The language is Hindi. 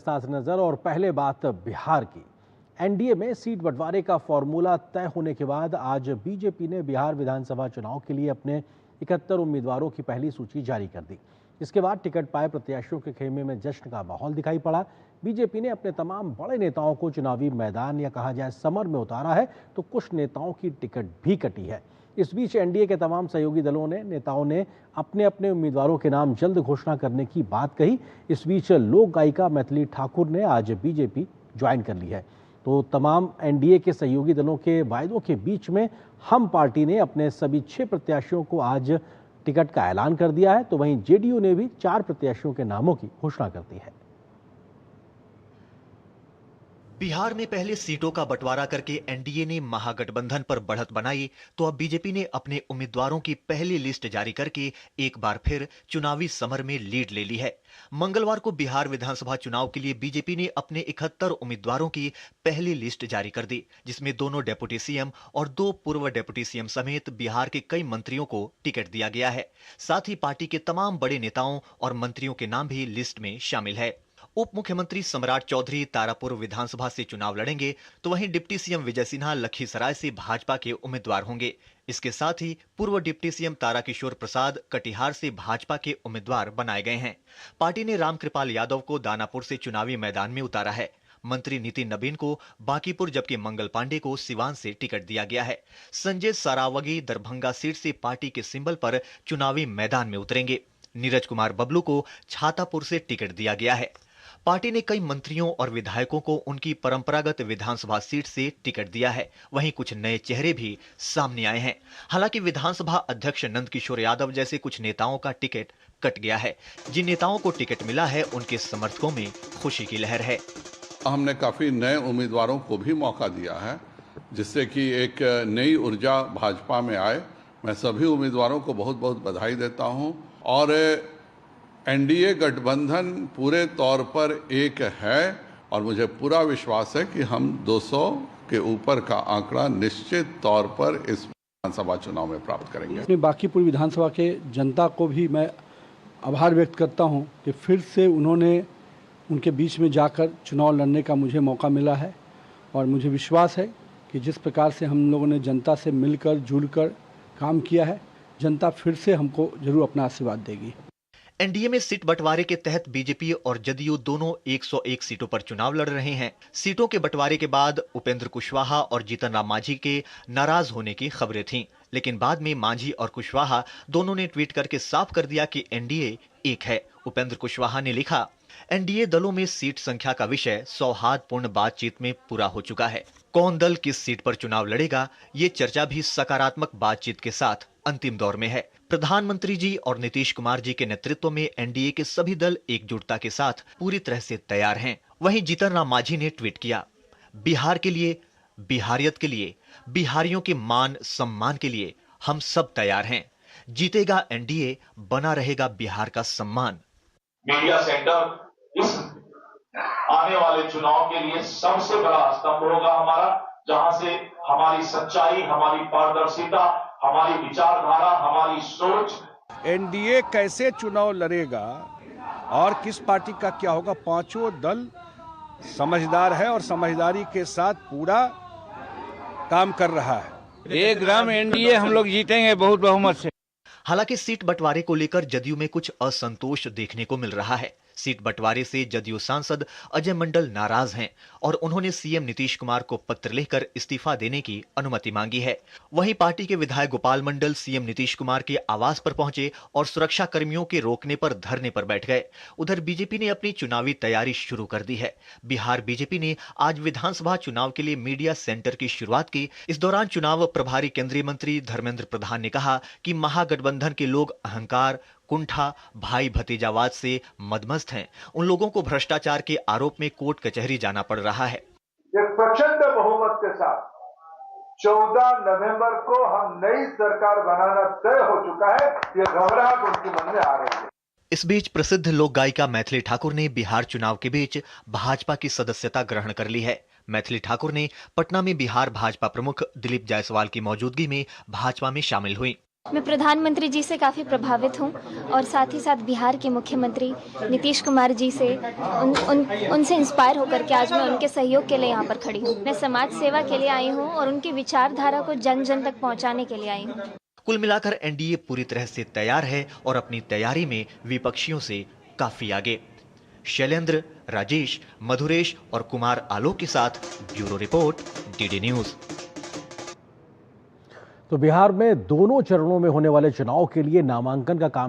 साथ नजर और पहले बात बिहार की। एनडीए में सीट बंटवारे का फॉर्मूला तय होने के बाद आज बीजेपी ने बिहार विधानसभा चुनाव के लिए अपने 71 उम्मीदवारों की पहली सूची जारी कर दी। इसके बाद टिकट पाए प्रत्याशियों के खेमे में जश्न का माहौल दिखाई पड़ा। बीजेपी ने अपने तमाम बड़े नेताओं को चुनावी मैदान या कहा जाए समर में उतारा है, तो कुछ नेताओं की टिकट भी कटी है। इस बीच एनडीए के तमाम सहयोगी नेताओं ने अपने अपने उम्मीदवारों के नाम जल्द घोषणा करने की बात कही। इस बीच लोक गायिका मैथिली ठाकुर ने आज बीजेपी ज्वाइन कर ली है। तो तमाम एनडीए के सहयोगी दलों के वायदों के बीच में हम पार्टी ने अपने सभी 6 प्रत्याशियों को आज टिकट का ऐलान कर दिया है, तो वहीं जेडीयू ने भी 4 प्रत्याशियों के नामों की घोषणा कर दी है। बिहार में पहले सीटों का बंटवारा करके एनडीए ने महागठबंधन पर बढ़त बनाई, तो अब बीजेपी ने अपने उम्मीदवारों की पहली लिस्ट जारी करके एक बार फिर चुनावी समर में लीड ले ली है। मंगलवार को बिहार विधानसभा चुनाव के लिए बीजेपी ने अपने 71 उम्मीदवारों की पहली लिस्ट जारी कर दी, जिसमें दोनों डेप्यूटी सीएम और 2 पूर्व डेप्यूटी सीएम समेत बिहार के कई मंत्रियों को टिकट दिया गया है। साथ ही पार्टी के तमाम बड़े नेताओं और मंत्रियों के नाम भी लिस्ट में शामिल है। उप मुख्यमंत्री सम्राट चौधरी तारापुर विधानसभा से चुनाव लड़ेंगे, तो वहीं डिप्टी सीएम विजय सिन्हा लखीसराय से भाजपा के उम्मीदवार होंगे। इसके साथ ही पूर्व डिप्टी सीएम ताराकिशोर प्रसाद कटिहार से भाजपा के उम्मीदवार बनाए गए हैं। पार्टी ने रामकृपाल यादव को दानापुर से चुनावी मैदान में उतारा है। मंत्री नितिन नबीन को बांकीपुर, जबकि मंगल पांडे को सिवान से टिकट दिया गया है। संजय सरावगी दरभंगा सीट से पार्टी के सिंबल पर चुनावी मैदान में उतरेंगे। नीरज कुमार बबलू को छातापुर से टिकट दिया गया है। पार्टी ने कई मंत्रियों और विधायकों को उनकी परंपरागत विधानसभा सीट से टिकट दिया है। वहीं कुछ नए चेहरे भी सामने आए हैं। हालांकि विधानसभा अध्यक्ष नंदकिशोर यादव जैसे कुछ नेताओं का टिकट कट गया है। जिन नेताओं को टिकट मिला है, उनके समर्थकों में खुशी की लहर है। हमने काफी नए उम्मीदवारों को भी मौका दिया है, जिससे कि एक नई ऊर्जा भाजपा में आए। मैं सभी उम्मीदवारों को बहुत बहुत बधाई देता हूं और एनडीए गठबंधन पूरे तौर पर एक है और मुझे पूरा विश्वास है कि हम 200 के ऊपर का आंकड़ा निश्चित तौर पर इस विधानसभा चुनाव में प्राप्त करेंगे। अपनी बांकीपुर विधानसभा के जनता को भी मैं आभार व्यक्त करता हूं कि फिर से उन्होंने उनके बीच में जाकर चुनाव लड़ने का मुझे मौका मिला है और मुझे विश्वास है कि जिस प्रकार से हम लोगों ने जनता से मिलकर जुलकर काम किया है, जनता फिर से हमको जरूर अपना आशीर्वाद देगी। एनडीए में सीट बंटवारे के तहत बीजेपी और जदयू दोनों 101 सीटों पर चुनाव लड़ रहे हैं। सीटों के बंटवारे के बाद उपेंद्र कुशवाहा और जीतन राम मांझी के नाराज होने की खबरें थीं, लेकिन बाद में मांझी और कुशवाहा दोनों ने ट्वीट करके साफ कर दिया कि एनडीए एक है। उपेंद्र कुशवाहा ने लिखा, एनडीए दलों में सीट संख्या का विषय सौहार्दपूर्ण बातचीत में पूरा हो चुका है। कौन दल किस सीट पर चुनाव लड़ेगा, ये चर्चा भी सकारात्मक बातचीत के साथ अंतिम दौर में है। प्रधानमंत्री जी और नीतीश कुमार जी के नेतृत्व में एनडीए के सभी दल एकजुटता के साथ पूरी तरह से तैयार हैं। वहीं जीतन राम मांझी ने ट्वीट किया, बिहार के लिए, बिहारियत के लिए, बिहारियों के मान सम्मान के लिए हम सब तैयार हैं। जीतेगा एनडीए, बना रहेगा बिहार का सम्मान। मीडिया सेंटर इस आने वाले चुनाव के लिए सबसे बड़ा स्तंभ होगा हमारा, जहां से हमारी सच्चाई, हमारी पारदर्शिता, हमारी विचारधारा, हमारी सोच। एनडीए कैसे चुनाव लड़ेगा और किस पार्टी का क्या होगा, पांचों दल समझदार है और समझदारी के साथ पूरा काम कर रहा है। 1 ग्राम एनडीए हम लोग जीतेंगे बहुत बहुमत से। हालांकि सीट बंटवारे को लेकर जदयू में कुछ असंतोष देखने को मिल रहा है। सीट बंटवारे से जदयू सांसद अजय मंडल नाराज हैं और उन्होंने सीएम नीतीश कुमार को पत्र लिखकर इस्तीफा देने की अनुमति मांगी है। वहीं पार्टी के विधायक गोपाल मंडल सीएम नीतीश कुमार के आवास पर पहुंचे और सुरक्षा कर्मियों के रोकने पर धरने पर बैठ गए। उधर बीजेपी ने अपनी चुनावी तैयारी शुरू कर दी है। बिहार बीजेपी ने आज विधानसभा चुनाव के लिए मीडिया सेंटर की शुरुआत की। इस दौरान चुनाव प्रभारी केंद्रीय मंत्री धर्मेंद्र प्रधान ने कहा कि महागठबंधन के लोग अहंकार, कुंठा, भाई भतीजावाद से मदमस्त हैं। उन लोगों को भ्रष्टाचार के आरोप में कोर्ट कचहरी जाना पड़ रहा है। एक प्रचंड बहुमत के साथ 14 नवंबर को हम नई सरकार बनाना तय हो चुका है। ये घबराहट उनके मन में आ रही है। इस बीच प्रसिद्ध लोक गायिका मैथिली ठाकुर ने बिहार चुनाव के बीच भाजपा की सदस्यता ग्रहण कर ली है। मैथिली ठाकुर ने पटना में बिहार भाजपा प्रमुख दिलीप जायसवाल की मौजूदगी में भाजपा में शामिल हुई। मैं प्रधानमंत्री जी से काफ़ी प्रभावित हूँ और साथ ही साथ बिहार के मुख्यमंत्री नीतीश कुमार जी से उनसे इंस्पायर होकर के आज मैं उनके सहयोग के लिए यहाँ पर खड़ी हूँ। मैं समाज सेवा के लिए आई हूँ और उनकी विचारधारा को जन जन तक पहुँचाने के लिए आई हूँ। कुल मिलाकर एनडीए पूरी तरह से तैयार है और अपनी तैयारी में विपक्षियों से काफी आगे। शैलेंद्र, राजेश, मधुरेश और कुमार आलोक के साथ ब्यूरो रिपोर्ट, डीडी न्यूज। तो बिहार में दोनों चरणों में होने वाले चुनाव के लिए नामांकन का काम